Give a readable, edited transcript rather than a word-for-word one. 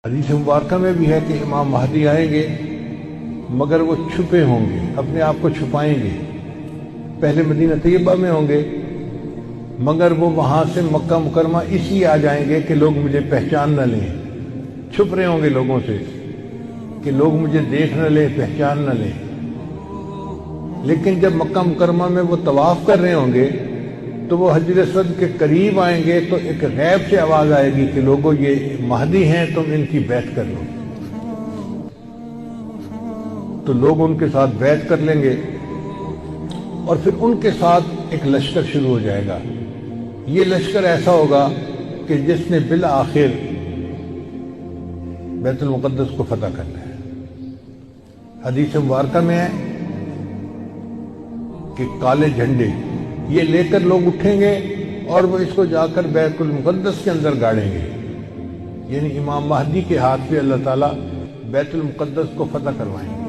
حدیث مبارکہ میں بھی ہے کہ امام مہدی آئیں گے مگر وہ چھپے ہوں گے، اپنے آپ کو چھپائیں گے۔ پہلے مدینہ طیبہ میں ہوں گے مگر وہ وہاں سے مکہ مکرمہ اس لیے آ جائیں گے کہ لوگ مجھے پہچان نہ لیں، چھپ رہے ہوں گے لوگوں سے کہ لوگ مجھے دیکھ نہ لیں، پہچان نہ لیں۔ لیکن جب مکہ مکرمہ میں وہ طواف کر رہے ہوں گے تو وہ حجر اسود کے قریب آئیں گے تو ایک غیب سے آواز آئے گی کہ لوگوں یہ مہدی ہیں، تم ان کی بیعت کر لو۔ تو لوگ ان کے ساتھ بیعت کر لیں گے اور پھر ان کے ساتھ ایک لشکر شروع ہو جائے گا۔ یہ لشکر ایسا ہوگا کہ جس نے بالآخر بیت المقدس کو فتح کرنا ہے۔ حدیث مبارکہ میں ہے کہ کالے جھنڈے یہ لے کر لوگ اٹھیں گے اور وہ اس کو جا کر بیت المقدس کے اندر گاڑیں گے، یعنی امام مہدی کے ہاتھ سے اللہ تعالیٰ بیت المقدس کو فتح کروائیں گے۔